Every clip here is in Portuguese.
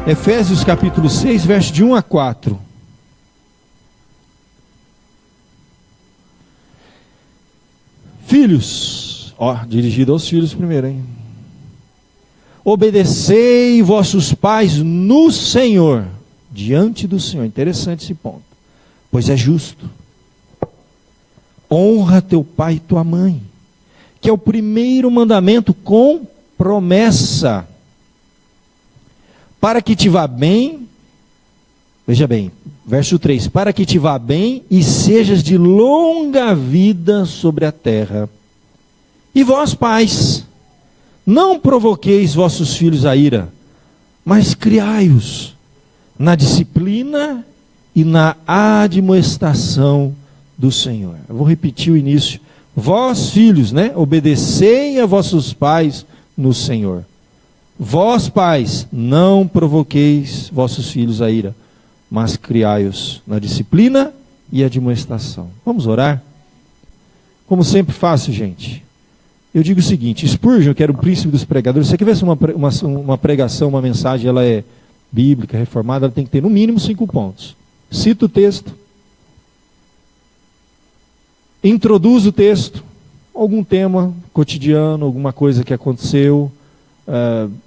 Efésios capítulo 6, verso de 1 a 4. Filhos, dirigido aos filhos primeiro, hein? Obedecei vossos pais no Senhor, diante do Senhor. Interessante esse ponto, pois é justo. Honra teu pai e tua mãe, que é o primeiro mandamento com promessa, para que te vá bem. Veja bem, verso 3, para que te vá bem e sejas de longa vida sobre a terra. E vós, pais, não provoqueis vossos filhos a ira, mas criai-os na disciplina e na admoestação do Senhor. Eu vou repetir o início. Vós, filhos, obedecei a vossos pais no Senhor. Vós, pais, não provoqueis vossos filhos a ira, mas criai-os na disciplina e admoestação. Vamos orar? Como sempre faço, gente. Eu digo o seguinte: Spurgeon, que era o príncipe dos pregadores, se você quer ver se uma pregação, uma mensagem, ela é bíblica, reformada, ela tem que ter no mínimo 5 pontos. Cita o texto, introduz o texto, algum tema cotidiano, alguma coisa que aconteceu,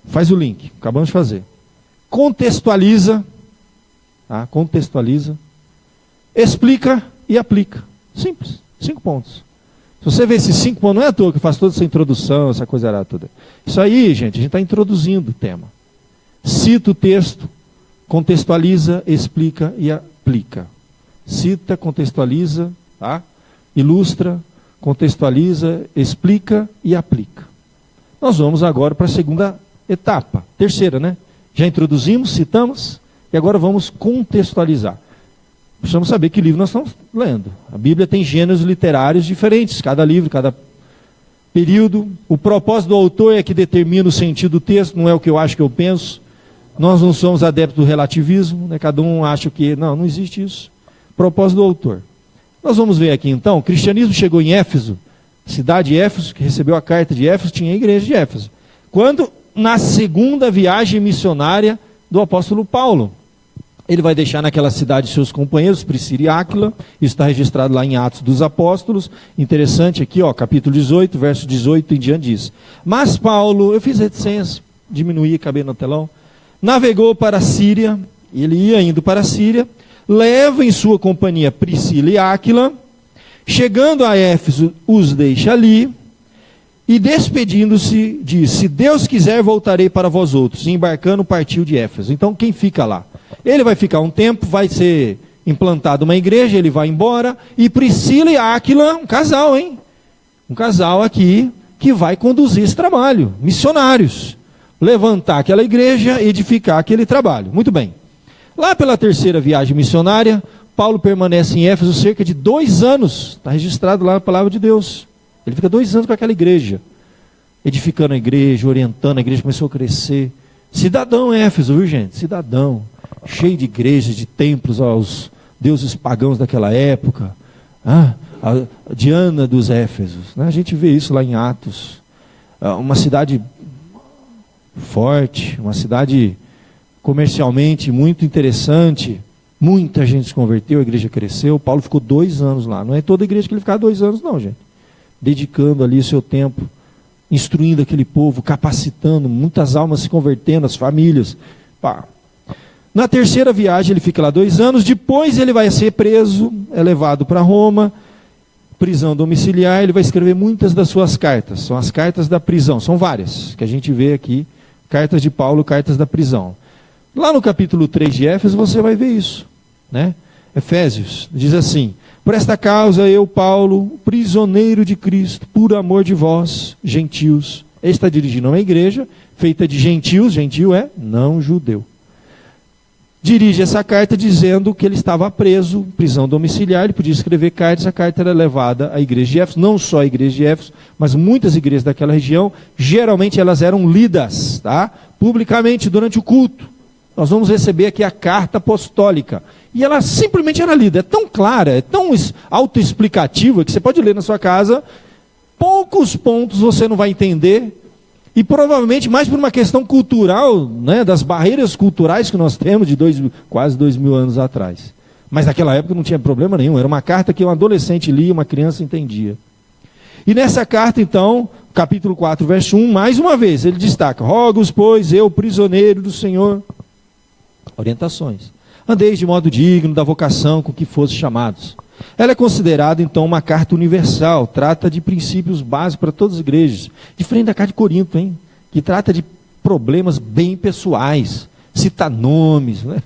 faz o link, acabamos de fazer. Contextualiza, explica e aplica. Simples, 5 pontos. Se você vê esses 5 pontos, não é à toa que eu faço toda essa introdução, essa coisa lá toda. Isso aí, gente, a gente está introduzindo o tema. Cita o texto, contextualiza, explica e aplica. Cita, contextualiza, ilustra, contextualiza, explica e aplica. Nós vamos agora para a segunda etapa, terceira, Já introduzimos, citamos, e agora vamos contextualizar. Precisamos saber que livro nós estamos lendo. A Bíblia tem gêneros literários diferentes, cada livro, cada período. O propósito do autor é que determina o sentido do texto, não é o que eu acho que eu penso. Nós não somos adeptos do relativismo, cada um acha que... Não existe isso. Propósito do autor. Nós vamos ver aqui então, o cristianismo chegou em Éfeso, cidade de Éfeso, que recebeu a carta de Éfeso, tinha a igreja de Éfeso. Quando, na segunda viagem missionária do apóstolo Paulo, ele vai deixar naquela cidade seus companheiros, Priscila e Áquila, isso está registrado lá em Atos dos Apóstolos, interessante aqui, capítulo 18, verso 18 em diante diz. Mas Paulo, eu fiz reticência, diminuí, acabei no telão, navegou para a Síria, ele ia indo para a Síria, leva em sua companhia Priscila e Áquila, chegando a Éfeso, os deixa ali, e despedindo-se, diz, se Deus quiser, voltarei para vós outros, e embarcando partiu de Éfeso. Então, quem fica lá? Ele vai ficar um tempo, vai ser implantado uma igreja, ele vai embora, e Priscila e Áquila, um casal, um casal aqui, que vai conduzir esse trabalho, missionários, levantar aquela igreja, edificar aquele trabalho. Muito bem. Lá pela terceira viagem missionária, Paulo permanece em Éfeso cerca de 2 anos, está registrado lá na palavra de Deus. Ele fica 2 anos com aquela igreja, edificando a igreja, orientando, a igreja começou a crescer. Cidadão Éfeso, viu gente? Cidadão, cheio de igrejas, de templos aos deuses pagãos daquela época. A Diana dos Éfesos, A gente vê isso lá em Atos. Uma cidade forte, uma cidade comercialmente muito interessante. Muita gente se converteu, a igreja cresceu. Paulo ficou 2 anos lá. Não é toda igreja que ele ficava 2 anos, não, gente. Dedicando ali o seu tempo, instruindo aquele povo, capacitando, muitas almas se convertendo, as famílias. Na terceira viagem ele fica lá 2 anos, depois ele vai ser preso, é levado para Roma, prisão domiciliar, ele vai escrever muitas das suas cartas, são as cartas da prisão, são várias, que a gente vê aqui, cartas de Paulo, cartas da prisão. Lá no capítulo 3 de Éfeso você vai ver isso, Efésios, diz assim, por esta causa eu, Paulo, prisioneiro de Cristo, por amor de vós, gentios. Ele está dirigindo uma igreja feita de gentios, gentio é não judeu. Dirige essa carta dizendo que ele estava preso, prisão domiciliar, ele podia escrever cartas, a carta era levada à igreja de Éfeso, não só a igreja de Éfeso, mas muitas igrejas daquela região, geralmente elas eram lidas, publicamente durante o culto. Nós vamos receber aqui a carta apostólica. E ela simplesmente era lida. É tão clara, é tão autoexplicativa, que você pode ler na sua casa. Poucos pontos você não vai entender. E provavelmente mais por uma questão cultural, né, das barreiras culturais que nós temos de quase 2000 anos atrás. Mas naquela época não tinha problema nenhum, era uma carta que um adolescente lia, uma criança entendia. E nessa carta, então, capítulo 4, verso 1, mais uma vez, ele destaca: rogo-vos, pois, eu, prisioneiro do Senhor, orientações, andeis de modo digno da vocação com que fosse chamados. Ela é considerada, então, uma carta universal, trata de princípios básicos para todas as igrejas, diferente da carta de Corinto, hein? Que trata de problemas bem pessoais, cita nomes, né?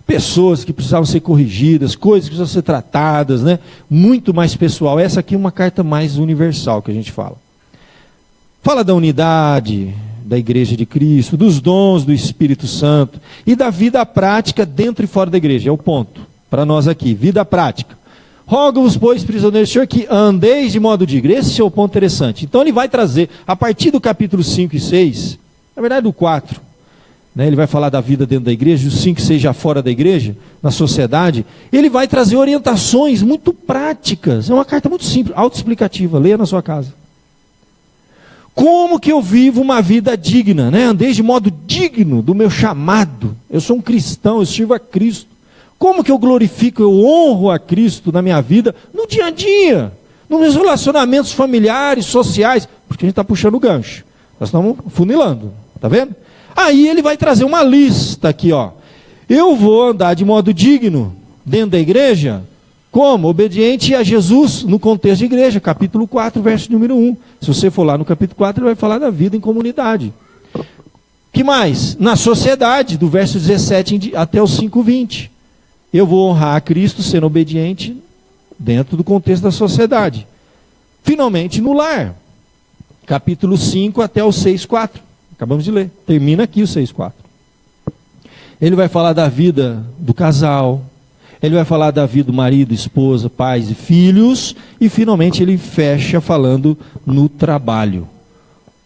Pessoas que precisavam ser corrigidas, coisas que precisam ser tratadas, né? Muito mais pessoal. Essa aqui é uma carta mais universal que a gente fala. Fala da unidade da igreja de Cristo, dos dons do Espírito Santo e da vida prática dentro e fora da igreja. É o ponto para nós aqui, vida prática. Rogo-vos, pois, prisioneiros do Senhor, que andeis de modo digno. Esse é o ponto interessante. Então ele vai trazer, a partir do capítulo 5 e 6, na verdade do 4, né, ele vai falar da vida dentro da igreja, o 5 e 6 já fora da igreja, na sociedade, ele vai trazer orientações muito práticas. É uma carta muito simples, autoexplicativa, leia na sua casa. Como que eu vivo uma vida digna, né? Andeis de modo digno do meu chamado. Eu sou um cristão, eu sirvo a Cristo. Como que eu glorifico, eu honro a Cristo na minha vida, no dia a dia, nos meus relacionamentos familiares, sociais, porque a gente está puxando o gancho, nós estamos funilando, está vendo? Aí ele vai trazer uma lista aqui, ó. Eu vou andar de modo digno dentro da igreja, como? Obediente a Jesus no contexto de igreja, capítulo 4, verso número 1. Se você for lá no capítulo 4, ele vai falar da vida em comunidade. Que mais? Na sociedade, do verso 17 até o 5:20. Eu vou honrar a Cristo sendo obediente dentro do contexto da sociedade. Finalmente, no lar. Capítulo 5 até o 6:4. Acabamos de ler. Termina aqui o 6:4. Ele vai falar da vida do casal. Ele vai falar da vida do marido, esposa, pais e filhos. E finalmente ele fecha falando no trabalho.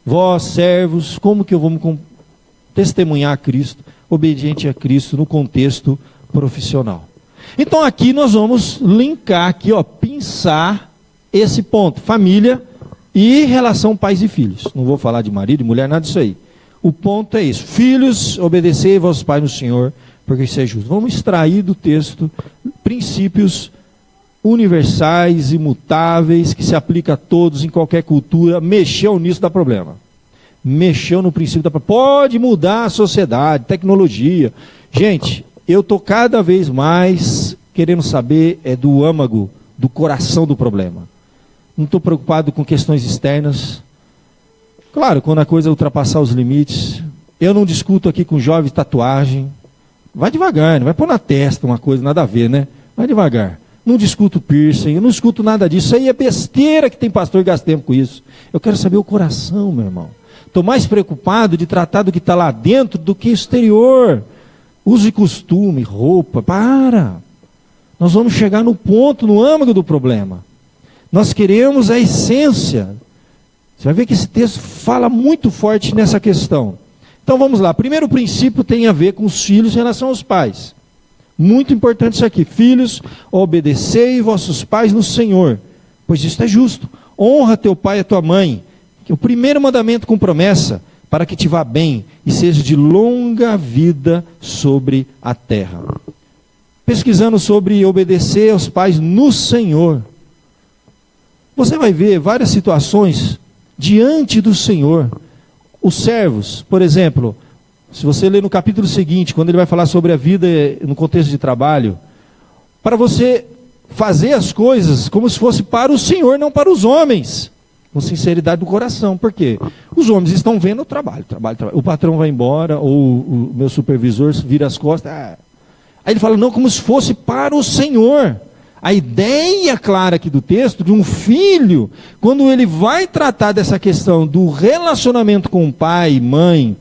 Vós, servos, como que eu vou testemunhar a Cristo, obediente a Cristo no contexto profissional. Então aqui nós vamos linkar aqui, ó, pinçar esse ponto, família e relação pais e filhos. Não vou falar de marido e mulher, nada disso aí. O ponto é isso: filhos, obedecei a vossos pais no Senhor, porque isso é justo. Vamos extrair do texto princípios universais, imutáveis, que se aplicam a todos, em qualquer cultura. Mexeu nisso, dá problema. Mexeu no princípio da... Pode mudar a sociedade, tecnologia. Gente, eu estou cada vez mais querendo saber do âmago, do coração do problema. Não estou preocupado com questões externas. Claro, quando a coisa ultrapassar os limites, eu não discuto aqui com jovens tatuagem. Vai devagar, não vai pôr na testa uma coisa, nada a ver, né? Vai devagar. Não discuto piercing, eu não discuto nada disso. Isso aí é besteira que tem pastor que gasta tempo com isso. Eu quero saber o coração, meu irmão. Estou mais preocupado de tratar do que está lá dentro do que exterior. Uso e costume, roupa, para. Nós vamos chegar no ponto, no âmago do problema. Nós queremos a essência. Você vai ver que esse texto fala muito forte nessa questão. Então vamos lá. Primeiro princípio tem a ver com os filhos em relação aos pais. Muito importante isso aqui. Filhos, obedecei vossos pais no Senhor, pois isto é justo. Honra teu pai e a tua mãe, que é o primeiro mandamento com promessa, para que te vá bem e seja de longa vida sobre a terra. Pesquisando sobre obedecer aos pais no Senhor, você vai ver várias situações diante do Senhor. Os servos, por exemplo, se você ler no capítulo seguinte, quando ele vai falar sobre a vida no contexto de trabalho, para você fazer as coisas como se fosse para o Senhor, não para os homens, com sinceridade do coração. Por quê? Os homens estão vendo o trabalho. O patrão vai embora, ou o meu supervisor vira as costas. Aí ele fala, não, como se fosse para o Senhor. A ideia clara aqui do texto de um filho, quando ele vai tratar dessa questão do relacionamento com o pai e mãe,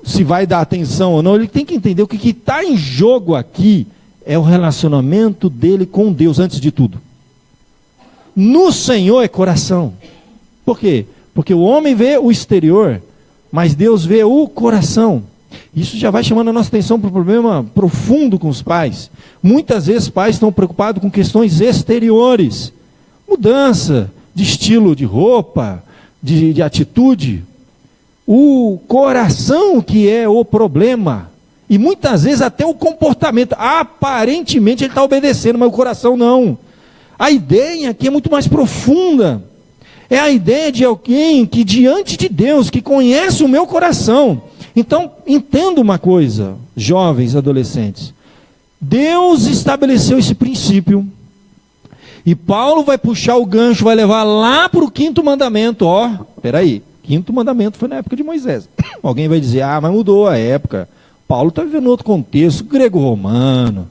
se vai dar atenção ou não, ele tem que entender o que está em jogo aqui é o relacionamento dele com Deus, antes de tudo. No Senhor é coração. Por quê? Porque o homem vê o exterior, mas Deus vê o coração. Isso já vai chamando a nossa atenção para um problema profundo com os pais. Muitas vezes pais estão preocupados com questões exteriores. Mudança de estilo de roupa, de atitude. o coração que é o problema. E muitas vezes até o comportamento. Aparentemente ele está obedecendo, mas o coração não. A ideia aqui é muito mais profunda. É a ideia de alguém que diante de Deus, que conhece o meu coração. Então, entenda uma coisa, jovens, adolescentes. Deus estabeleceu esse princípio. E Paulo vai puxar o gancho, vai levar lá para o 5º mandamento. Ó, peraí, 5º mandamento foi na época de Moisés. Alguém vai dizer, mas mudou a época. Paulo está vivendo outro contexto, grego-romano.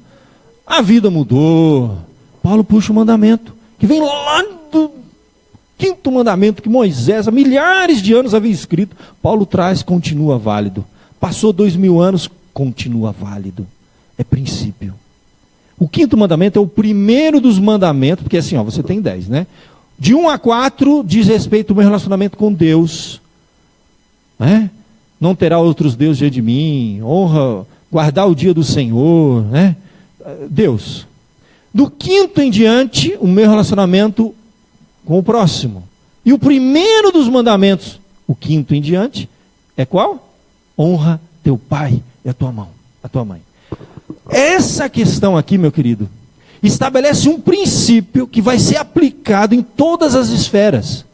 A vida mudou. Paulo puxa o mandamento, que vem lá do 5º mandamento, que Moisés, há milhares de anos, havia escrito. Paulo traz, continua válido. Passou 2000 anos, continua válido. É princípio. O 5º mandamento é o primeiro dos mandamentos, porque assim, ó, você tem 10, né? De 1 a 4 diz respeito ao meu relacionamento com Deus. Né? Não terá outros deuses diante de mim, honra, guardar o dia do Senhor, né? Deus. Do 5º em diante, o meu relacionamento com o próximo. E o primeiro dos mandamentos, o 5º em diante, é qual? Honra teu pai e a tua mãe. Essa questão aqui, meu querido, estabelece um princípio que vai ser aplicado em todas as esferas.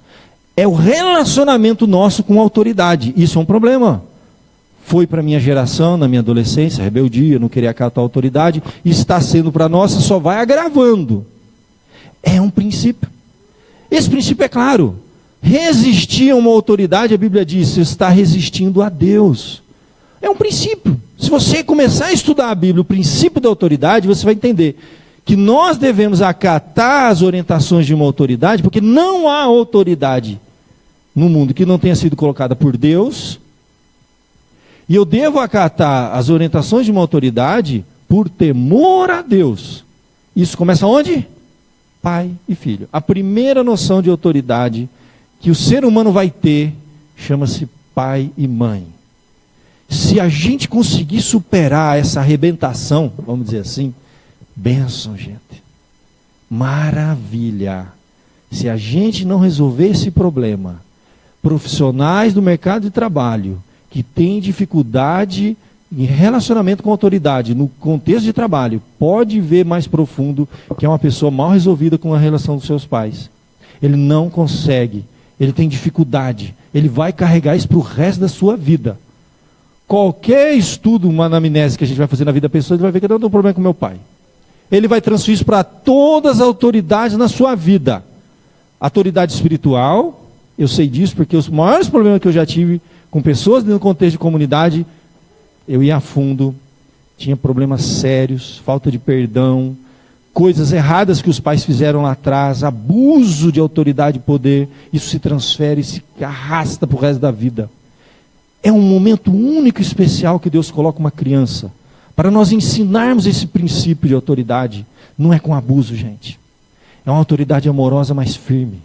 É o relacionamento nosso com a autoridade. Isso é um problema. Foi para a minha geração, na minha adolescência, rebeldia, não queria acatar a autoridade. Está sendo para a nossa, só vai agravando. É um princípio. Esse princípio é claro. Resistir a uma autoridade, a Bíblia diz, você está resistindo a Deus. É um princípio. Se você começar a estudar a Bíblia, o princípio da autoridade, você vai entender que nós devemos acatar as orientações de uma autoridade, porque não há autoridade no mundo que não tenha sido colocada por Deus, e eu devo acatar as orientações de uma autoridade por temor a Deus. Isso começa onde? Pai e filho. A primeira noção de autoridade que o ser humano vai ter chama-se pai e mãe. Se a gente conseguir superar essa arrebentação, vamos dizer assim, bênção, gente. Maravilha. Se a gente não resolver esse problema, profissionais do mercado de trabalho que têm dificuldade em relacionamento com a autoridade, no contexto de trabalho, pode ver mais profundo que é uma pessoa mal resolvida com a relação dos seus pais. Ele não consegue, ele tem dificuldade, ele vai carregar isso para o resto da sua vida. Qualquer estudo, uma anamnese que a gente vai fazer na vida da pessoa, ele vai ver que eu não tenho problema com meu pai. Ele vai transferir isso para todas as autoridades na sua vida. Autoridade espiritual, eu sei disso porque os maiores problemas que eu já tive com pessoas no contexto de comunidade, eu ia a fundo, tinha problemas sérios, falta de perdão, coisas erradas que os pais fizeram lá atrás, abuso de autoridade e poder, isso se transfere e se arrasta para o resto da vida. É um momento único e especial que Deus coloca uma criança, para nós ensinarmos esse princípio de autoridade. Não é com abuso, gente. É uma autoridade amorosa, mas firme.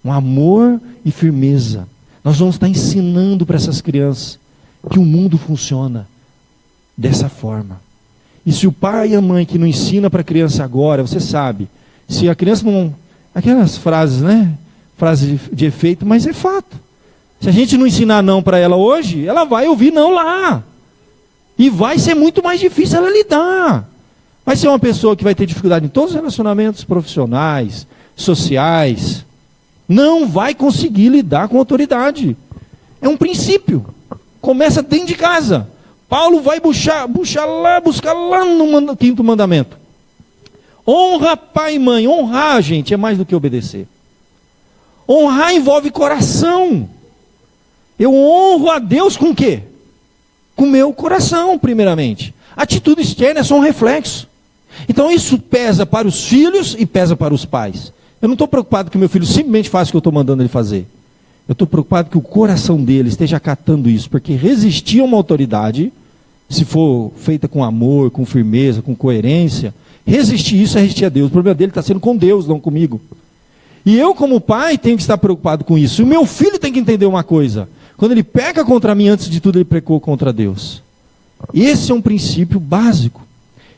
Um amor e firmeza. Nós vamos estar ensinando para essas crianças que o mundo funciona dessa forma. E se o pai e a mãe que não ensina para a criança agora, você sabe, se a criança não... Aquelas frases, né? Frases de efeito, mas é fato. Se a gente não ensinar não para ela hoje, ela vai ouvir não lá. E vai ser muito mais difícil ela lidar. Vai ser uma pessoa que vai ter dificuldade em todos os relacionamentos profissionais, sociais. Não vai conseguir lidar com autoridade. É um princípio. Começa dentro de casa. Paulo vai buscar lá no 5º mandamento. Honra pai e mãe. Honrar, gente, é mais do que obedecer. Honrar envolve coração. Eu honro a Deus com o quê? Com o meu coração, primeiramente. A atitude externa é só um reflexo. Então isso pesa para os filhos e pesa para os pais. Eu não estou preocupado que meu filho simplesmente faça o que eu estou mandando ele fazer. Eu estou preocupado que o coração dele esteja acatando isso, porque resistir a uma autoridade, se for feita com amor, com firmeza, com coerência, resistir isso é resistir a Deus. O problema dele está sendo com Deus, não comigo. E eu, como pai, tenho que estar preocupado com isso. E o meu filho tem que entender uma coisa. Quando ele peca contra mim, antes de tudo ele pecou contra Deus. Esse é um princípio básico.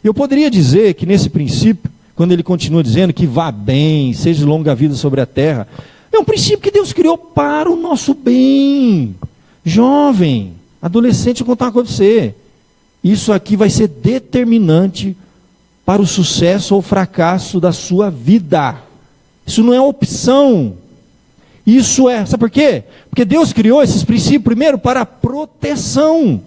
Eu poderia dizer que nesse princípio, quando ele continua dizendo que vá bem, seja longa vida sobre a terra, é um princípio que Deus criou para o nosso bem. Jovem, adolescente, eu vou contar uma coisa para você. Isso aqui vai ser determinante para o sucesso ou fracasso da sua vida. Isso não é opção. Isso é, sabe por quê? Porque Deus criou esses princípios primeiro para proteção.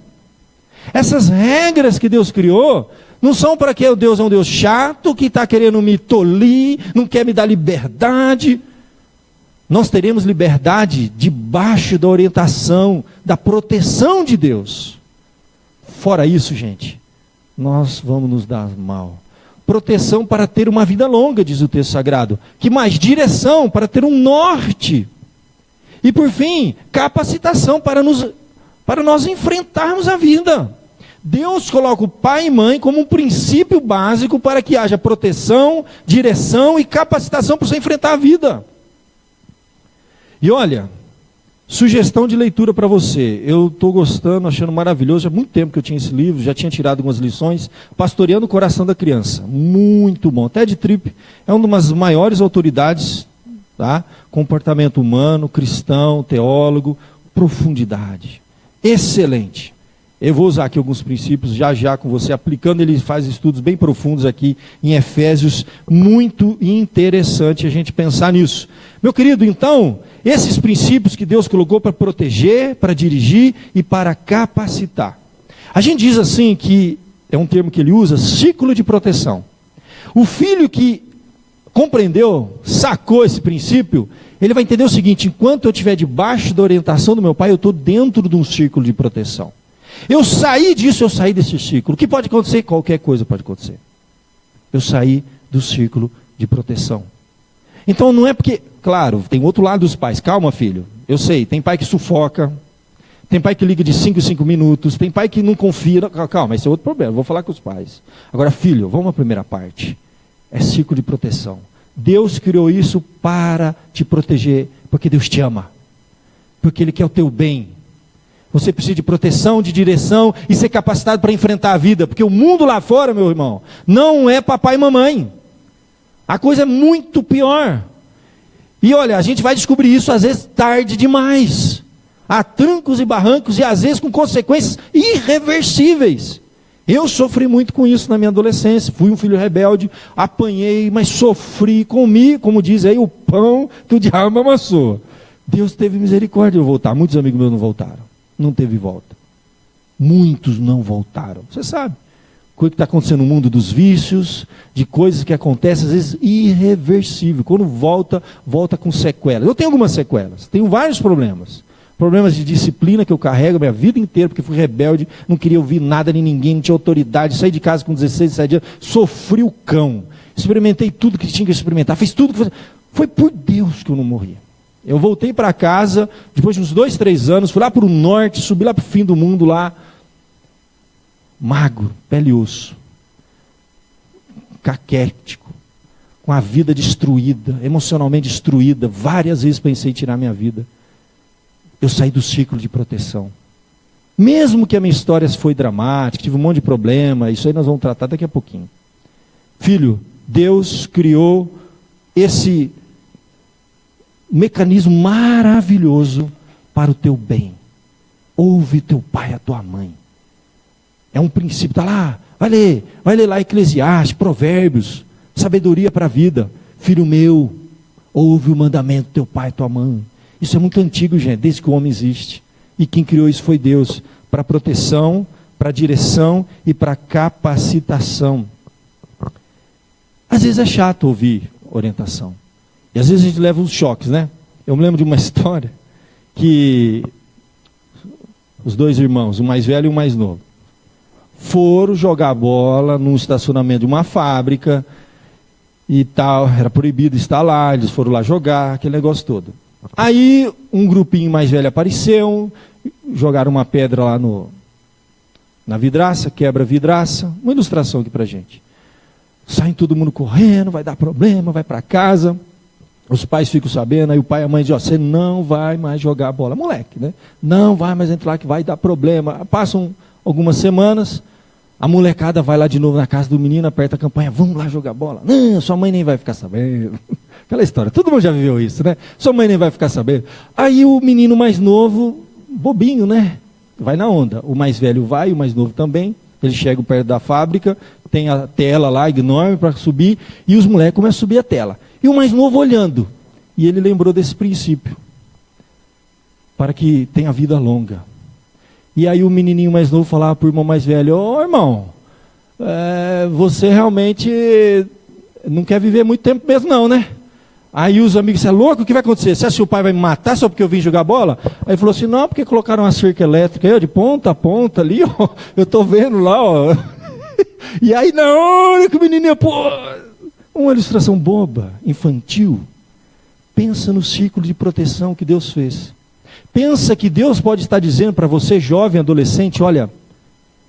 Essas regras que Deus criou não são para que Deus é um Deus chato, que está querendo me tolir, não quer me dar liberdade. Nós teremos liberdade debaixo da orientação, da proteção de Deus. Fora isso, gente, nós vamos nos dar mal. Proteção para ter uma vida longa, diz o texto sagrado. Que mais? Direção para ter um norte. E por fim, capacitação para nós enfrentarmos a vida. Deus coloca o pai e mãe como um princípio básico para que haja proteção, direção e capacitação para você enfrentar a vida. E olha, sugestão de leitura para você. Eu estou gostando, achando maravilhoso. Há muito tempo que eu tinha esse livro, já tinha tirado algumas lições. Pastoreando o Coração da Criança. Muito bom. Ted Tripp é uma das maiores autoridades, tá? Comportamento humano, cristão, teólogo, profundidade. Excelente. Eu vou usar aqui alguns princípios já com você, aplicando. Ele faz estudos bem profundos aqui em Efésios. Muito interessante a gente pensar nisso. Meu querido, então, esses princípios que Deus colocou para proteger, para dirigir e para capacitar. A gente diz assim que, é um termo que ele usa, ciclo de proteção. O filho que compreendeu, sacou esse princípio, ele vai entender o seguinte: enquanto eu estiver debaixo da orientação do meu pai, eu estou dentro de um círculo de proteção. Eu saí disso, eu saí desse círculo. O que pode acontecer? Qualquer coisa pode acontecer. Eu saí do círculo de proteção. Então não é porque, claro, tem outro lado dos pais. Calma, filho. Eu sei, tem pai que sufoca, tem pai que liga de 5 em 5 minutos, tem pai que não confia. Calma, esse é outro problema, vou falar com os pais. Agora, filho, vamos à primeira parte. É círculo de proteção. Deus criou isso para te proteger, porque Deus te ama. Porque Ele quer o teu bem. Você precisa de proteção, de direção e ser capacitado para enfrentar a vida. Porque o mundo lá fora, meu irmão, não é papai e mamãe. A coisa é muito pior. E olha, a gente vai descobrir isso às vezes tarde demais. Há trancos e barrancos e às vezes com consequências irreversíveis. Eu sofri muito com isso na minha adolescência. Fui um filho rebelde, apanhei, mas sofri, comi, como diz aí, o pão que o diabo amassou. Deus teve misericórdia de eu voltar. Muitos amigos meus não voltaram. Não teve volta. Muitos não voltaram. Você sabe. Coisa que está acontecendo no mundo dos vícios, de coisas que acontecem, às vezes, irreversível. Quando volta, volta com sequelas. Eu tenho algumas sequelas. Tenho vários problemas. Problemas de disciplina que eu carrego a minha vida inteira, porque fui rebelde, não queria ouvir nada de ninguém, não tinha autoridade. Saí de casa com 16, 17 anos, sofri o cão. Experimentei tudo que tinha que experimentar. Fiz tudo que foi por Deus que eu não morri. Eu voltei para casa, depois de uns 2, 3 anos, fui lá para o norte, subi lá para o fim do mundo lá, magro, pele e osso, caquético, com a vida destruída, emocionalmente destruída. Várias vezes pensei em tirar minha vida. Eu saí do ciclo de proteção. Mesmo que a minha história foi dramática, tive um monte de problema, isso aí nós vamos tratar daqui a pouquinho. Filho, Deus criou esse mecanismo maravilhoso para o teu bem. Ouve teu pai e a tua mãe. É um princípio, está lá, vai ler lá Eclesiastes, Provérbios, sabedoria para a vida. Filho meu, ouve o mandamento do teu pai e tua mãe. Isso é muito antigo, gente, desde que o homem existe. E quem criou isso foi Deus, para proteção, para direção e para capacitação. Às vezes é chato ouvir orientação. E às vezes a gente leva uns choques, né? Eu me lembro de uma história que os 2 irmãos, o mais velho e o mais novo, foram jogar bola num estacionamento de uma fábrica e tal, era proibido estar lá, eles foram lá jogar, aquele negócio todo. Aí um grupinho mais velho apareceu, jogaram uma pedra lá na vidraça, quebra a vidraça, uma ilustração aqui pra gente. Saem todo mundo correndo, vai dar problema, vai para casa. Os pais ficam sabendo, aí o pai e a mãe dizem: você não vai mais jogar bola. Moleque, né? Não vai mais entrar lá que vai dar problema. Passam algumas semanas, a molecada vai lá de novo na casa do menino, aperta a campanha: vamos lá jogar bola. Não, sua mãe nem vai ficar sabendo. Aquela história, todo mundo já viveu isso, né? Sua mãe nem vai ficar sabendo. Aí o menino mais novo bobinho, né? Vai na onda. O mais velho vai, o mais novo também. Eles chegam perto da fábrica, tem a tela lá enorme para subir, e os moleques começam a subir a tela. E o mais novo olhando. E ele lembrou desse princípio. Para que tenha vida longa. E aí o menininho mais novo falava para o irmão mais velho: ô irmão, você realmente não quer viver muito tempo mesmo não, né? Aí os amigos: você é louco? O que vai acontecer? Você acha que o pai vai me matar só porque eu vim jogar bola? Aí ele falou assim: não, porque colocaram uma cerca elétrica aí, ó, de ponta a ponta ali, ó, eu estou vendo lá, ó. E aí na hora que o menininho, pô, uma ilustração boba, infantil, pensa no círculo de proteção que Deus fez. Pensa que Deus pode estar dizendo para você, jovem, adolescente: olha,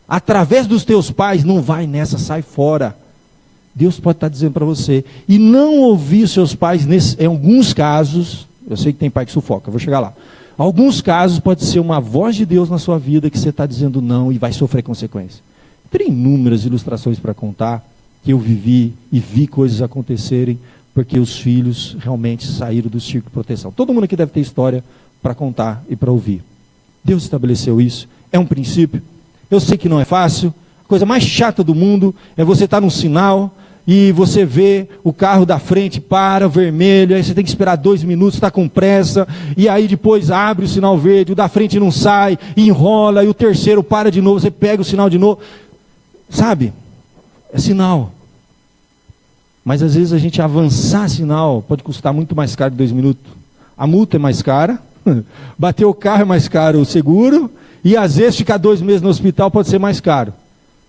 através dos teus pais, não vai nessa, sai fora. Deus pode estar dizendo para você. E não ouvir seus pais, em alguns casos, eu sei que tem pai que sufoca, eu vou chegar lá. Alguns casos pode ser uma voz de Deus na sua vida que você está dizendo não e vai sofrer consequências. Tem inúmeras ilustrações para contar, que eu vivi e vi coisas acontecerem, porque os filhos realmente saíram do círculo de proteção. Todo mundo aqui deve ter história para contar e para ouvir. Deus estabeleceu isso, é um princípio. Eu sei que não é fácil, a coisa mais chata do mundo é você estar num sinal e você vê o carro da frente para, vermelho, aí você tem que esperar 2 minutos, está com pressa, e aí depois abre o sinal verde, o da frente não sai, enrola, e o terceiro para de novo, você pega o sinal de novo. Sabe? É sinal. Mas às vezes a gente avançar sinal pode custar muito mais caro que 2 minutos. A multa é mais cara, bater o carro é mais caro o seguro, e às vezes ficar 2 meses no hospital pode ser mais caro.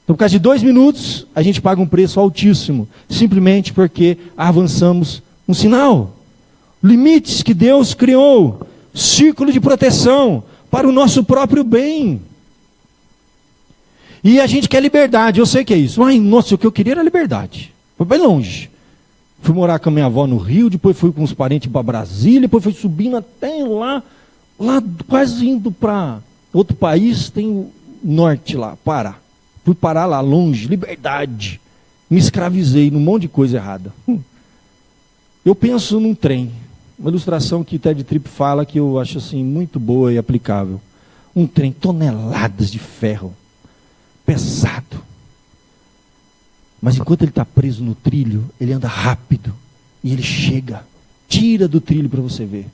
Então, por causa de 2 minutos, a gente paga um preço altíssimo, simplesmente porque avançamos um sinal. Limites que Deus criou, círculo de proteção para o nosso próprio bem. E a gente quer liberdade, eu sei que é isso. Ai, nossa, o que eu queria era liberdade. Foi bem longe. Fui morar com a minha avó no Rio, depois fui com os parentes para Brasília, depois fui subindo até lá quase indo para outro país, tem o norte lá, Pará. Fui parar lá longe, liberdade. Me escravizei num monte de coisa errada. Eu penso num trem. Uma ilustração que Ted Tripp fala que eu acho assim muito boa e aplicável. Um trem, toneladas de ferro. Pesado. Mas enquanto ele está preso no trilho, ele anda rápido. E ele chega. Tira do trilho para você ver.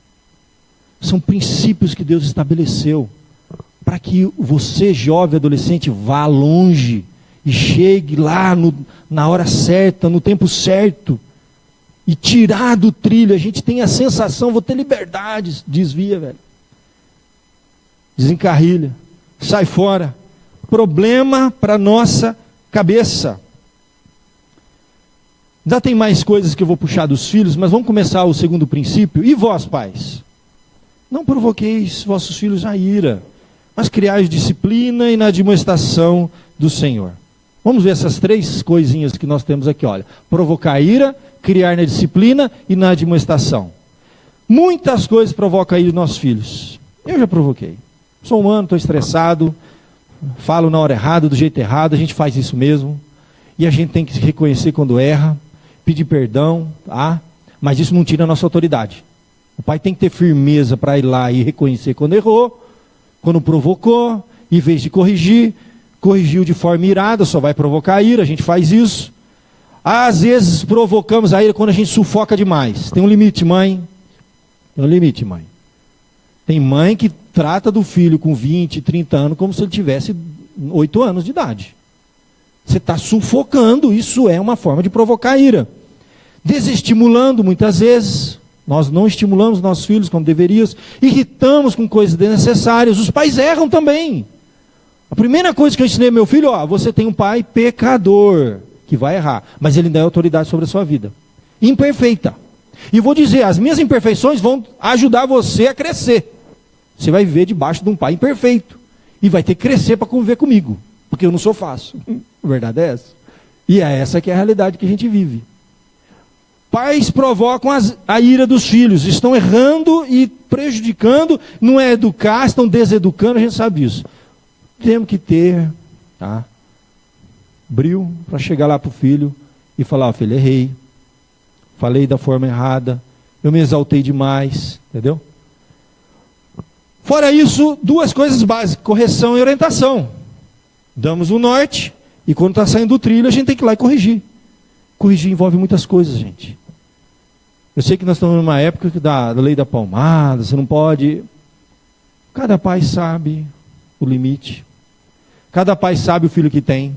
São princípios que Deus estabeleceu. Para que você, jovem, adolescente, vá longe e chegue lá na hora certa, no tempo certo, e tirar do trilho. A gente tem a sensação, vou ter liberdade, desvia, velho. Desencarrilha, sai fora. Problema para nossa cabeça. Já tem mais coisas que eu vou puxar dos filhos, mas vamos começar o segundo princípio. E vós, pais? Não provoqueis vossos filhos a ira, mas criais disciplina e na admoestação do Senhor. Vamos ver essas 3 coisinhas que nós temos aqui, olha. Provocar a ira, criar na disciplina e na admoestação. Muitas coisas provocam a ira dos nossos filhos. Eu já provoquei. Sou humano, estou estressado, falo na hora errada, do jeito errado, a gente faz isso mesmo. E a gente tem que se reconhecer quando erra, pedir perdão, tá? Mas isso não tira a nossa autoridade. O pai tem que ter firmeza para ir lá e reconhecer quando errou, quando provocou, em vez de corrigir, corrigiu de forma irada, só vai provocar a ira, a gente faz isso. Às vezes provocamos a ira quando a gente sufoca demais. Tem um limite, mãe. Tem um limite, mãe. Tem mãe que trata do filho com 20, 30 anos como se ele tivesse 8 anos de idade. Você está sufocando, isso é uma forma de provocar a ira. Desestimulando muitas vezes. Nós não estimulamos nossos filhos como deveríamos, irritamos com coisas desnecessárias. Os pais erram também. A primeira coisa que eu ensinei ao meu filho, você tem um pai pecador, que vai errar, mas ele dá autoridade sobre a sua vida. Imperfeita. E vou dizer, as minhas imperfeições vão ajudar você a crescer. Você vai viver debaixo de um pai imperfeito. E vai ter que crescer para conviver comigo, porque eu não sou fácil. A verdade é essa. E é essa que é a realidade que a gente vive. Pais provocam a ira dos filhos, estão errando e prejudicando, não é educar, estão deseducando, a gente sabe disso. Temos que ter brio para chegar lá para o filho e falar: filho, errei, falei da forma errada, eu me exaltei demais, entendeu? Fora isso, duas coisas básicas: correção e orientação. Damos o norte, e quando está saindo do trilho, a gente tem que ir lá e corrigir. Corrigir envolve muitas coisas, gente. Eu sei que nós estamos numa época da lei da palmada, você não pode... Cada pai sabe o limite. Cada pai sabe o filho que tem.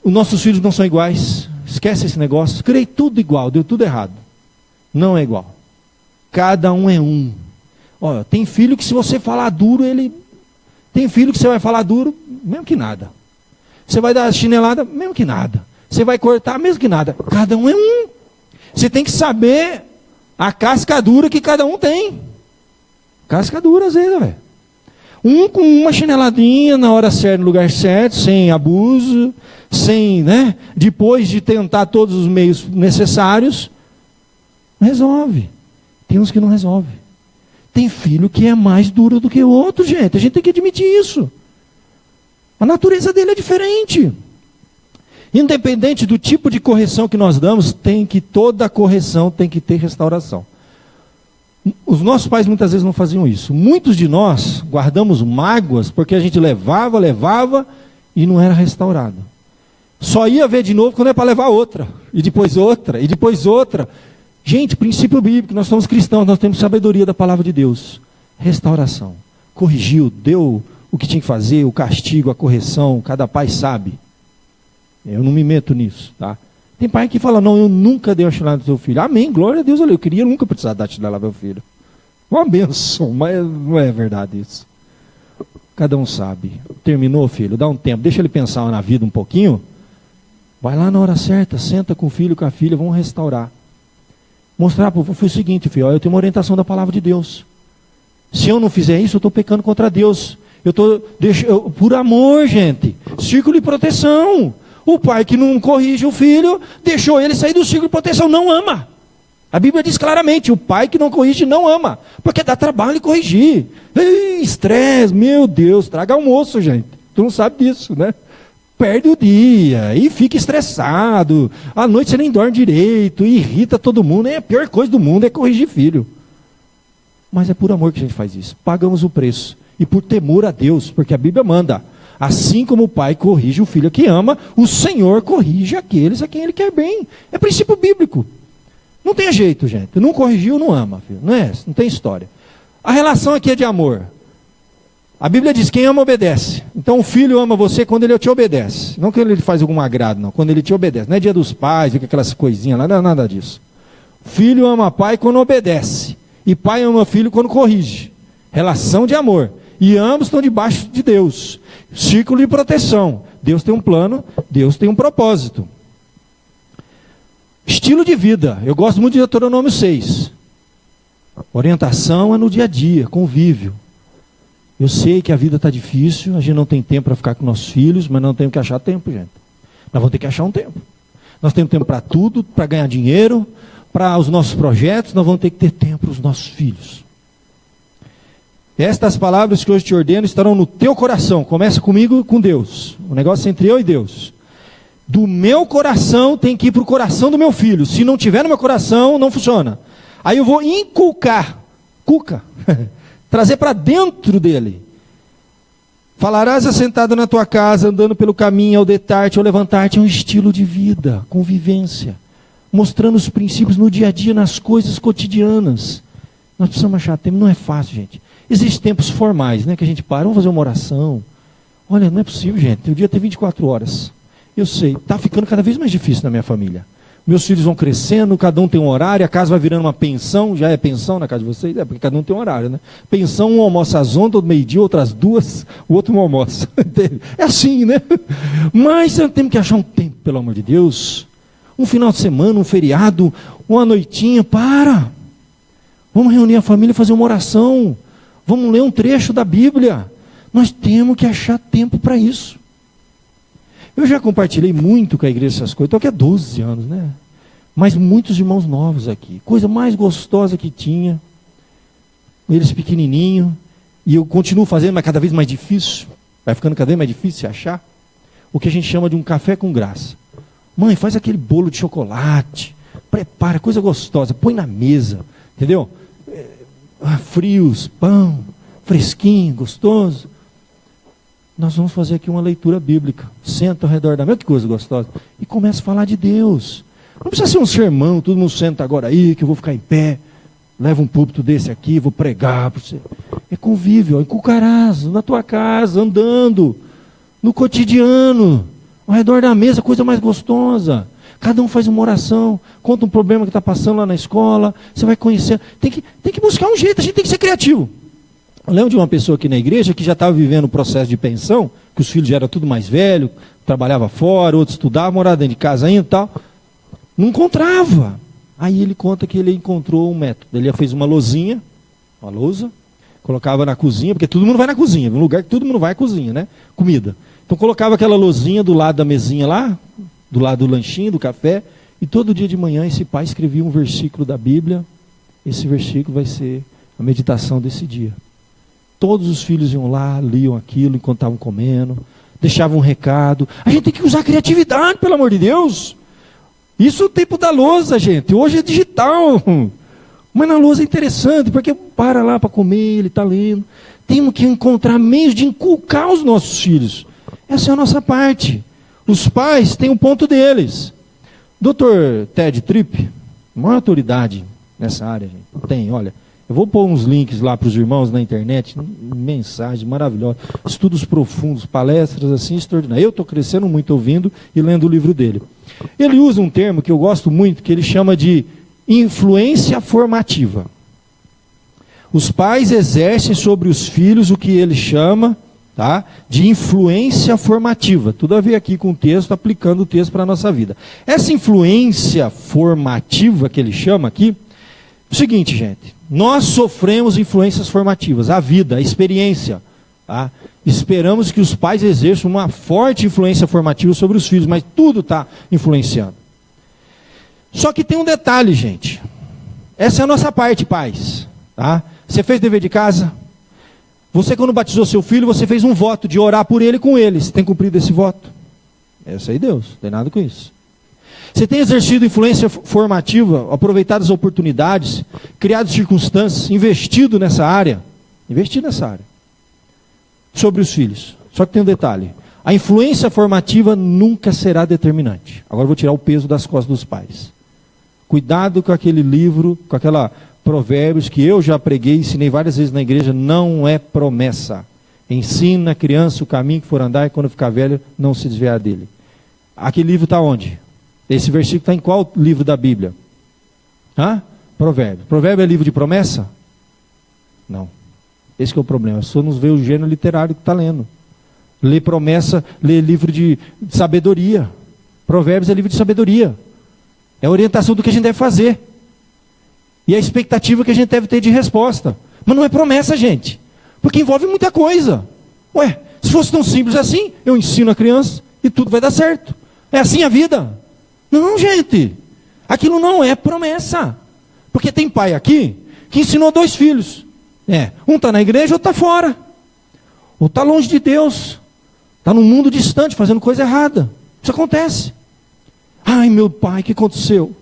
Os nossos filhos não são iguais. Esquece esse negócio. Criei tudo igual, deu tudo errado. Não é igual. Cada um é um. Olha, tem filho que se você falar duro, ele... Tem filho que você vai falar duro, mesmo que nada. Você vai dar chinelada, mesmo que nada. Você vai cortar, mesmo que nada. Cada um é um. Você tem que saber a casca dura que cada um tem. Casca dura, às vezes, velho. Um com uma chineladinha na hora certa, no lugar certo, sem abuso, sem, né? Depois de tentar todos os meios necessários, resolve. Tem uns que não resolve. Tem filho que é mais duro do que o outro, gente. A gente tem que admitir isso. A natureza dele é diferente. Independente do tipo de correção que nós damos, toda correção tem que ter restauração. Os nossos pais muitas vezes não faziam isso. Muitos de nós guardamos mágoas porque a gente levava e não era restaurado. Só ia ver de novo quando é para levar outra, e depois outra, e depois outra. Gente, princípio bíblico, nós somos cristãos, nós temos sabedoria da palavra de Deus. Restauração. Corrigiu, deu o que tinha que fazer, o castigo, a correção, cada pai sabe. Eu não me meto nisso, tá? Tem pai que fala, não, eu nunca dei uma chinelada no seu filho. Amém, glória a Deus, eu queria nunca precisar dar chinelada pro meu filho. Uma benção, mas não é verdade isso. Cada um sabe. Terminou, filho, dá um tempo, deixa ele pensar na vida um pouquinho. Vai lá na hora certa, senta com o filho, com a filha, vamos restaurar. Mostrar para o seguinte, filho, eu tenho uma orientação da palavra de Deus. Se eu não fizer isso, eu estou pecando contra Deus. Por amor, gente, círculo de proteção. O pai que não corrige o filho, deixou ele sair do círculo de proteção, não ama. A Bíblia diz claramente, o pai que não corrige não ama, porque dá trabalho corrigir. Estresse, meu Deus, traga almoço, gente. Tu não sabe disso, né? Perde o dia e fica estressado. À noite você nem dorme direito, irrita todo mundo. A pior coisa do mundo é corrigir filho. Mas é por amor que a gente faz isso. Pagamos o preço. E por temor a Deus, porque a Bíblia manda. Assim como o pai corrige o filho que ama, o Senhor corrige aqueles a quem Ele quer bem. É princípio bíblico. Não tem jeito, gente. Não corrigiu, não ama, filho. Não tem história. A relação aqui é de amor. A Bíblia diz, quem ama obedece. Então o filho ama você quando ele te obedece. Não quando ele faz algum agrado, não. Quando ele te obedece. Não é dia dos pais, fica aquelas coisinhas lá, não é nada disso. Filho ama pai quando obedece. E pai ama filho quando corrige. Relação de amor. E ambos estão debaixo de Deus. Círculo de proteção. Deus tem um plano, Deus tem um propósito. Estilo de vida. Eu gosto muito de Deuteronômio 6. Orientação é no dia a dia, convívio. Eu sei que a vida está difícil, a gente não tem tempo para ficar com nossos filhos, mas não temos que achar tempo, gente. Nós vamos ter que achar um tempo. Nós temos tempo para tudo, para ganhar dinheiro, para os nossos projetos, nós vamos ter que ter tempo para os nossos filhos. Estas palavras que hoje te ordeno estarão no teu coração. Começa comigo e com Deus. O negócio é entre eu e Deus. Do meu coração tem que ir para o coração do meu filho. Se não tiver no meu coração, não funciona. Aí eu vou inculcar, trazer para dentro dele. Falarás assentado na tua casa, andando pelo caminho, ao deitar-te, ao levantar-te. É um estilo de vida, convivência. Mostrando os princípios no dia a dia, nas coisas cotidianas. Nós precisamos achar tempo, não é fácil, gente. Existem tempos formais, né, que a gente para, vamos fazer uma oração. Olha, não é possível, gente, o dia tem 24 horas. Eu sei, está ficando cada vez mais difícil na minha família. Meus filhos vão crescendo, cada um tem um horário, a casa vai virando uma pensão. Já é pensão na casa de vocês? É, porque cada um tem um horário, né? Pensão, um almoça às 11, outro meio-dia, outras 2, o outro não almoça. É assim, né? Mas nós temos que achar um tempo, pelo amor de Deus. Um final de semana, um feriado, uma noitinha, para. Vamos reunir a família e fazer uma oração. Vamos ler um trecho da Bíblia. Nós temos que achar tempo para isso. Eu já compartilhei muito com a igreja essas coisas. Estou aqui há 12 anos, né? Mas muitos irmãos novos aqui. Coisa mais gostosa que tinha. Eles pequenininhos. E eu continuo fazendo, mas cada vez mais difícil. Vai ficando cada vez mais difícil achar. O que a gente chama de um café com graça. Mãe, faz aquele bolo de chocolate. Prepara, coisa gostosa. Põe na mesa. Entendeu? frios, pão, fresquinho, gostoso. Nós vamos fazer aqui uma leitura bíblica. Senta ao redor da mesa, que coisa gostosa. E começa a falar de Deus. Não precisa ser um sermão, todo mundo senta agora aí, que eu vou ficar em pé. Leva um púlpito desse aqui, vou pregar para você. É convívio, em cucarazo, na tua casa, andando, no cotidiano, ao redor da mesa, coisa mais gostosa. Cada um faz uma oração, conta um problema que está passando lá na escola, você vai conhecer. Tem que buscar um jeito, a gente tem que ser criativo. Eu lembro de uma pessoa aqui na igreja que já estava vivendo o processo de pensão, que os filhos já eram tudo mais velhos, trabalhava fora, outros estudavam, moravam dentro de casa ainda e tal. Não encontrava. Aí ele conta que ele encontrou um método. Ele fez uma lousinha, uma lousa, colocava na cozinha, porque todo mundo vai na cozinha, um lugar que todo mundo vai é cozinha, né? Comida. Então colocava aquela lousinha do lado da mesinha lá, do lado do lanchinho, do café, e todo dia de manhã esse pai escrevia um versículo da Bíblia. Esse versículo vai ser a meditação desse dia. Todos os filhos iam lá, liam aquilo enquanto estavam comendo, deixavam um recado. A gente tem que usar a criatividade, pelo amor de Deus. Isso é o tempo da lousa, gente. Hoje é digital. Mas na lousa é interessante, porque para lá para comer, ele está lendo. Temos que encontrar meios de inculcar os nossos filhos. Essa é a nossa parte. Os pais têm um ponto deles. Dr. Ted Tripp, maior autoridade nessa área, gente. Tem, olha. Eu vou pôr uns links lá para os irmãos na internet, mensagem maravilhosa, estudos profundos, palestras assim extraordinárias. Eu estou crescendo muito ouvindo e lendo o livro dele. Ele usa um termo que eu gosto muito, que ele chama de influência formativa. Os pais exercem sobre os filhos o que ele chama, tá, de influência formativa. Tudo a ver aqui com o texto, aplicando o texto para a nossa vida. Essa influência formativa que ele chama aqui, é o seguinte, gente. Nós sofremos influências formativas, a vida, a experiência. Tá? Esperamos que os pais exerçam uma forte influência formativa sobre os filhos, mas tudo está influenciando. Só que tem um detalhe, gente. Essa é a nossa parte, pais. Tá? Você fez dever de casa? Você, quando batizou seu filho, você fez um voto de orar por ele e com ele. Você tem cumprido esse voto? Essa aí Deus, não tem nada com isso. Você tem exercido influência formativa, aproveitado as oportunidades, criado circunstâncias, investido nessa área sobre os filhos. Só que tem um detalhe, a influência formativa nunca será determinante. Agora eu vou tirar o peso das costas dos pais. Cuidado com aquele livro, com aquela Provérbios que eu já preguei, ensinei várias vezes na igreja, não é promessa. Ensina a criança o caminho que for andar e quando ficar velho não se desviar dele. Aquele livro está onde? Esse versículo está em qual livro da Bíblia? Provérbio. Provérbio é livro de promessa? Não. Esse que é o problema. Só nos vê o gênero literário que está lendo. Lê promessa, lê livro de sabedoria. Provérbios é livro de sabedoria. É a orientação do que a gente deve fazer. E a expectativa que a gente deve ter de resposta. Mas não é promessa, gente. Porque envolve muita coisa. Ué, se fosse tão simples assim, eu ensino a criança e tudo vai dar certo. É assim a vida. Não, gente, aquilo não é promessa, porque tem pai aqui que ensinou 2 filhos, um está na igreja, outro está fora, ou está longe de Deus, está num mundo distante, fazendo coisa errada, isso acontece. Ai meu pai, o que aconteceu?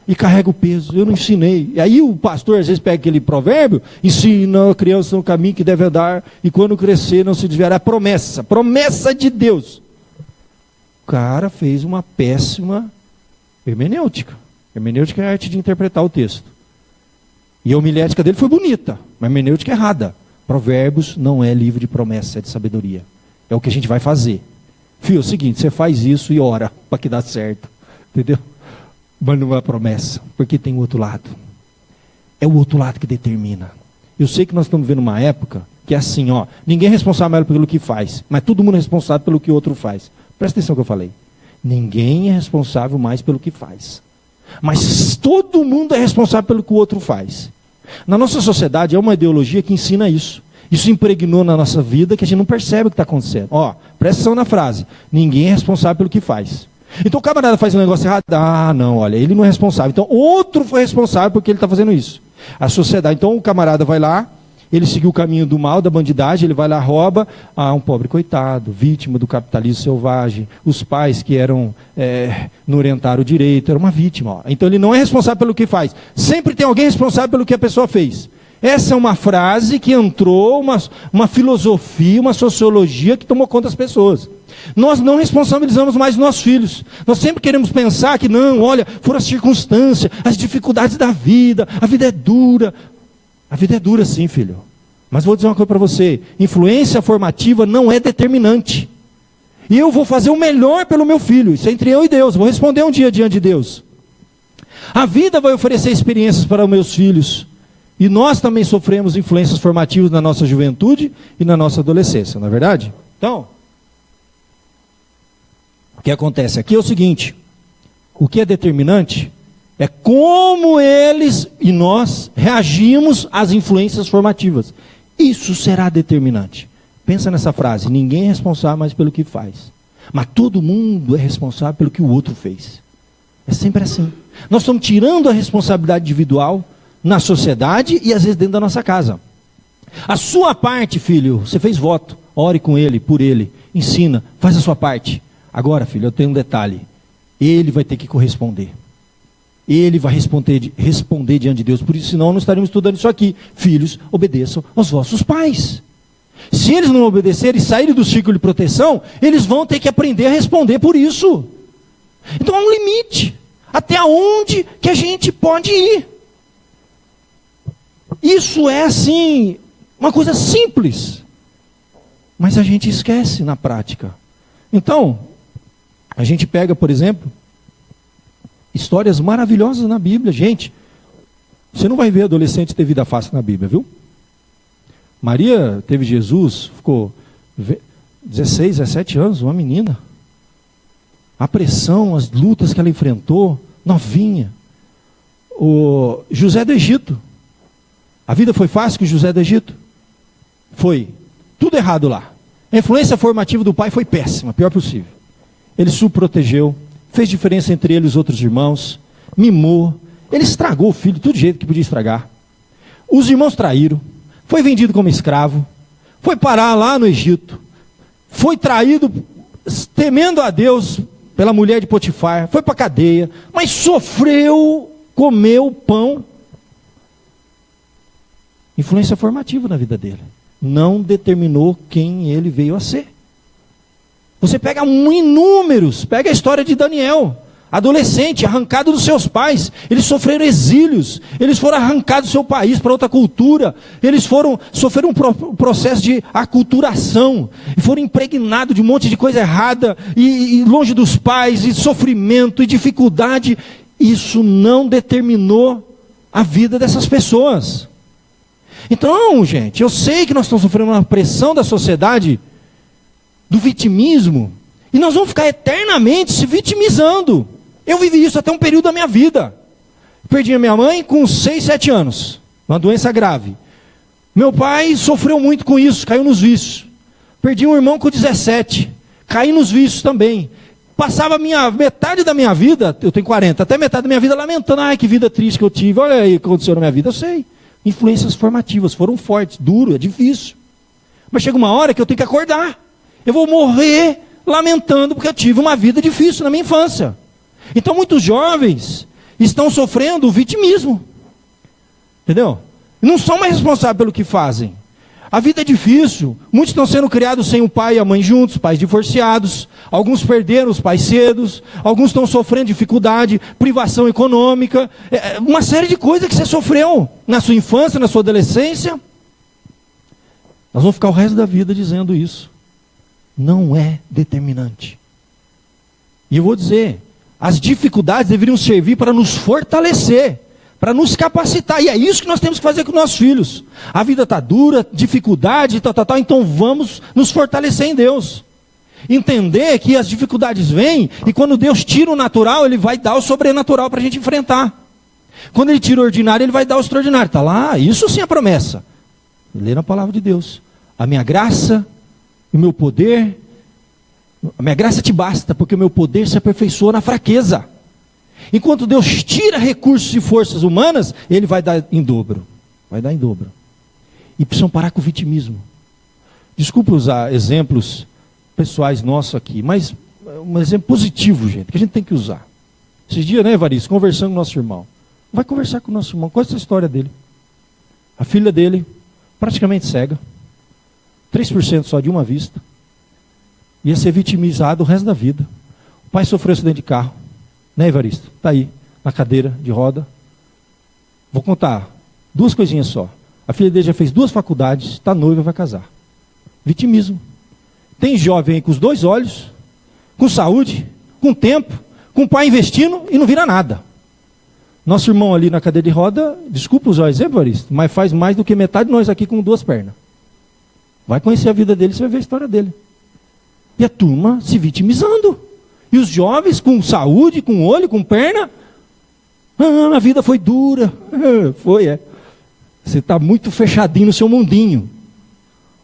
E carrega o peso, eu não ensinei. E aí o pastor às vezes pega aquele provérbio, ensina a criança no caminho que deve andar, e quando crescer não se desviará. Promessa de Deus. O cara fez uma péssima hermenêutica. Hermenêutica é a arte de interpretar o texto. E a homilética dele foi bonita, mas a hermenêutica é errada. Provérbios não é livro de promessa, é de sabedoria. É o que a gente vai fazer. Filho, é o seguinte, você faz isso e ora para que dá certo. Entendeu? Mas não é promessa, porque tem o outro lado. É o outro lado que determina. Eu sei que nós estamos vivendo uma época que é assim, ninguém é responsável pelo que faz, mas todo mundo é responsável pelo que o outro faz. Presta atenção no que eu falei. Ninguém é responsável mais pelo que faz. Mas todo mundo é responsável pelo que o outro faz. Na nossa sociedade é uma ideologia que ensina isso. Isso impregnou na nossa vida que a gente não percebe o que está acontecendo. Presta atenção na frase. Ninguém é responsável pelo que faz. Então o camarada faz um negócio errado. Não, olha, ele não é responsável. Então outro foi responsável porque ele está fazendo isso. A sociedade, então o camarada vai lá, ele seguiu o caminho do mal, da bandidagem, ele vai lá, rouba, um pobre coitado, vítima do capitalismo selvagem, os pais que não orientaram direito, era uma vítima. Então ele não é responsável pelo que faz, sempre tem alguém responsável pelo que a pessoa fez. Essa é uma frase que entrou, uma filosofia, uma sociologia que tomou conta das pessoas. Nós não responsabilizamos mais os nossos filhos. Nós sempre queremos pensar que não, olha, foram as circunstâncias, as dificuldades da vida, a vida é dura. A vida é dura sim, filho. Mas vou dizer uma coisa para você, influência formativa não é determinante. E eu vou fazer o melhor pelo meu filho, isso é entre eu e Deus, vou responder um dia diante de Deus. A vida vai oferecer experiências para os meus filhos. E nós também sofremos influências formativas na nossa juventude e na nossa adolescência, não é verdade? Então, o que acontece aqui é o seguinte, o que é determinante é como eles e nós reagimos às influências formativas. Isso será determinante. Pensa nessa frase, ninguém é responsável mais pelo que faz, mas todo mundo é responsável pelo que o outro fez. É sempre assim. Nós estamos tirando a responsabilidade individual na sociedade e às vezes dentro da nossa casa. A sua parte, filho, você fez voto, ore com ele, por ele, ensina, faz a sua parte. Agora, filho, eu tenho um detalhe, ele vai ter que corresponder. Ele vai responder diante de Deus, por isso senão não estaríamos estudando isso aqui. Filhos, obedeçam aos vossos pais. Se eles não obedecerem e saírem do círculo de proteção, eles vão ter que aprender a responder por isso. Então há um limite. Até onde que a gente pode ir? Isso é assim, uma coisa simples. Mas a gente esquece na prática. Então, a gente pega, por exemplo, histórias maravilhosas na Bíblia. Gente, você não vai ver adolescente ter vida fácil na Bíblia, viu? Maria teve Jesus, ficou 16, 17 anos, uma menina. A pressão, as lutas que ela enfrentou, novinha. O José do Egito. A vida foi fácil com o José do Egito? Foi. Tudo errado lá. A influência formativa do pai foi péssima, pior possível. Ele subprotegeu, fez diferença entre ele e os outros irmãos, mimou. Ele estragou o filho de todo jeito que podia estragar. Os irmãos traíram. Foi vendido como escravo, foi parar lá no Egito, foi traído, temendo a Deus pela mulher de Potifar, foi para a cadeia, mas sofreu, comeu pão. Influência formativa na vida dele. Não determinou quem ele veio a ser. Você pega inúmeros, pega a história de Daniel. Adolescente, arrancado dos seus pais, eles sofreram exílios, eles foram arrancados do seu país para outra cultura, eles sofreram um processo de aculturação, e foram impregnados de um monte de coisa errada, e longe dos pais, e sofrimento, e dificuldade. Isso não determinou a vida dessas pessoas. Então, gente, eu sei que nós estamos sofrendo uma pressão da sociedade, do vitimismo, e nós vamos ficar eternamente se vitimizando. Eu vivi isso até um período da minha vida. Perdi a minha mãe com 6, 7 anos. Uma doença grave. Meu pai sofreu muito com isso, caiu nos vícios. Perdi um irmão com 17. Caí nos vícios também. Passava metade da minha vida, eu tenho 40, até metade da minha vida lamentando. Ai, que vida triste que eu tive. Olha aí o que aconteceu na minha vida. Eu sei. Influências formativas foram fortes, duro, é difícil. Mas chega uma hora que eu tenho que acordar. Eu vou morrer lamentando porque eu tive uma vida difícil na minha infância. Então muitos jovens estão sofrendo o vitimismo. Entendeu? Não são mais responsáveis pelo que fazem. A vida é difícil. Muitos estão sendo criados sem o pai e a mãe juntos, pais divorciados. Alguns perderam os pais cedos. Alguns estão sofrendo dificuldade, privação econômica. Uma série de coisas que você sofreu na sua infância, na sua adolescência. Nós vamos ficar o resto da vida dizendo isso. Não é determinante. E eu vou dizer, as dificuldades deveriam servir para nos fortalecer, para nos capacitar. E é isso que nós temos que fazer com nossos filhos. A vida está dura, dificuldade, tal, então vamos nos fortalecer em Deus. Entender que as dificuldades vêm, e quando Deus tira o natural, Ele vai dar o sobrenatural para a gente enfrentar. Quando Ele tira o ordinário, Ele vai dar o extraordinário. Está lá, isso sim é a promessa. Lê na palavra de Deus. A minha graça, o meu poder, a minha graça te basta, porque o meu poder se aperfeiçoa na fraqueza. Enquanto Deus tira recursos e forças humanas, Ele vai dar em dobro. Vai dar em dobro. E precisam parar com o vitimismo. Desculpa usar exemplos pessoais nossos aqui, mas um exemplo positivo, gente, que a gente tem que usar. Esses dias, né, Evaristo, conversando com o nosso irmão. Vai conversar com o nosso irmão, qual é a história dele? A filha dele, praticamente cega, 3% só de uma vista, ia ser vitimizado o resto da vida. O pai sofreu acidente de carro, né, Evaristo? Está aí, na cadeira de roda. Vou contar 2 coisinhas só. A filha dele já fez 2 faculdades, está noiva e vai casar. Vitimismo. Tem jovem aí com os 2 olhos, com saúde, com tempo, com o pai investindo e não vira nada. Nosso irmão ali na cadeira de roda, desculpa usar o exemplo, Evaristo, mas faz mais do que metade de nós aqui com 2 pernas. Vai conhecer a vida dele, você vai ver a história dele. E a turma se vitimizando. E os jovens com saúde, com olho, com perna. A vida foi dura. Foi. Você está muito fechadinho no seu mundinho.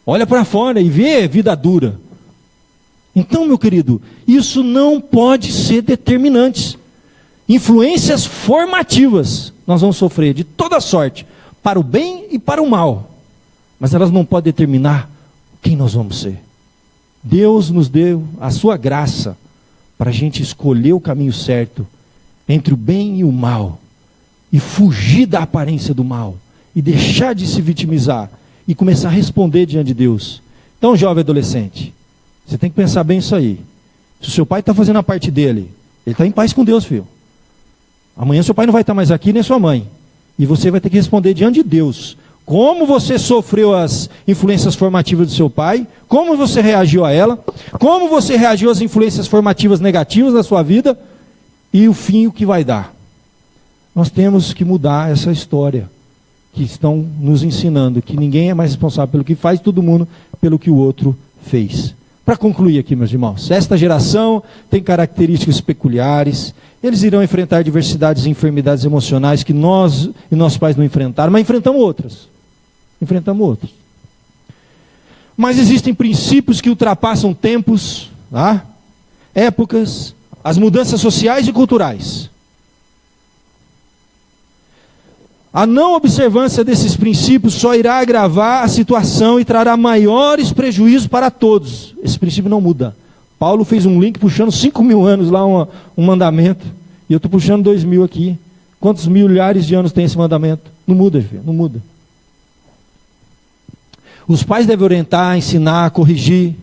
Olha para fora e vê vida dura. Então, meu querido, isso não pode ser determinante. Influências formativas nós vamos sofrer de toda sorte, para o bem e para o mal. Mas elas não podem determinar quem nós vamos ser. Deus nos deu a sua graça para a gente escolher o caminho certo entre o bem e o mal, e fugir da aparência do mal, e deixar de se vitimizar, e começar a responder diante de Deus. Então, jovem adolescente, você tem que pensar bem isso aí. Se o seu pai está fazendo a parte dele, ele está em paz com Deus, filho. Amanhã seu pai não vai estar mais aqui, nem sua mãe. E você vai ter que responder diante de Deus. Como você sofreu as influências formativas do seu pai, como você reagiu a ela, como você reagiu às influências formativas negativas da sua vida, e o fim o que vai dar. Nós temos que mudar essa história, que estão nos ensinando, que ninguém é mais responsável pelo que faz, todo mundo pelo que o outro fez. Para concluir aqui, meus irmãos, esta geração tem características peculiares, eles irão enfrentar diversidades e enfermidades emocionais que nós e nossos pais não enfrentaram, mas enfrentamos outras. Mas existem princípios que ultrapassam tempos, tá? Épocas, as mudanças sociais e culturais. A não observância desses princípios só irá agravar a situação e trará maiores prejuízos para todos. Esse princípio não muda. Paulo fez um link puxando 5.000 anos lá um mandamento, e eu estou puxando 2.000 aqui. Quantos milhares de anos tem esse mandamento? Não muda, filho, não muda. Os pais devem orientar, ensinar, corrigir,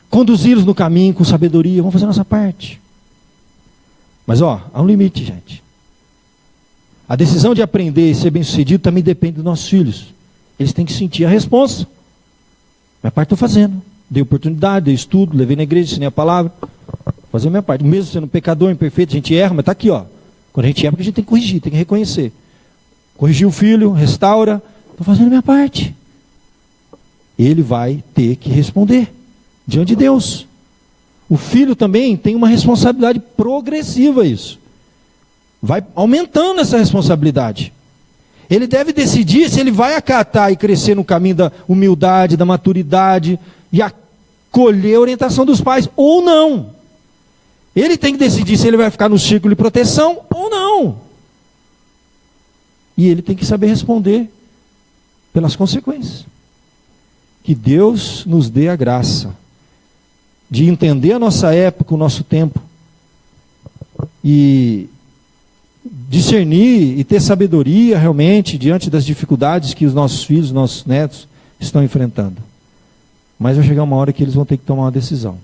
conduzi-los no caminho com sabedoria. Vamos fazer a nossa parte. Mas há um limite, gente. A decisão de aprender e ser bem-sucedido também depende dos nossos filhos. Eles têm que sentir a responsa. Minha parte estou fazendo. Dei oportunidade, dei estudo, levei na igreja, ensinei a palavra. Vou fazer a minha parte. Mesmo sendo pecador, imperfeito, a gente erra, mas está aqui, ó. Quando a gente erra, a gente tem que corrigir, tem que reconhecer. Corrigir o filho, restaura. Estou fazendo a minha parte. Ele vai ter que responder diante de Deus. O filho também tem uma responsabilidade progressiva isso. Vai aumentando essa responsabilidade. Ele deve decidir se ele vai acatar e crescer no caminho da humildade, da maturidade e acolher a orientação dos pais ou não. Ele tem que decidir se ele vai ficar no círculo de proteção ou não. E ele tem que saber responder pelas consequências. Que Deus nos dê a graça de entender a nossa época, o nosso tempo, e discernir e ter sabedoria realmente diante das dificuldades que os nossos filhos, nossos netos estão enfrentando. Mas vai chegar uma hora que eles vão ter que tomar uma decisão.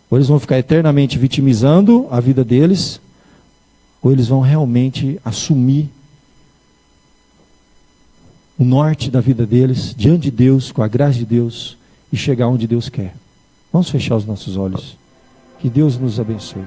Ou eles vão ficar eternamente vitimizando a vida deles, ou eles vão realmente assumir o norte da vida deles, diante de Deus, com a graça de Deus, e chegar onde Deus quer. Vamos fechar os nossos olhos. Que Deus nos abençoe.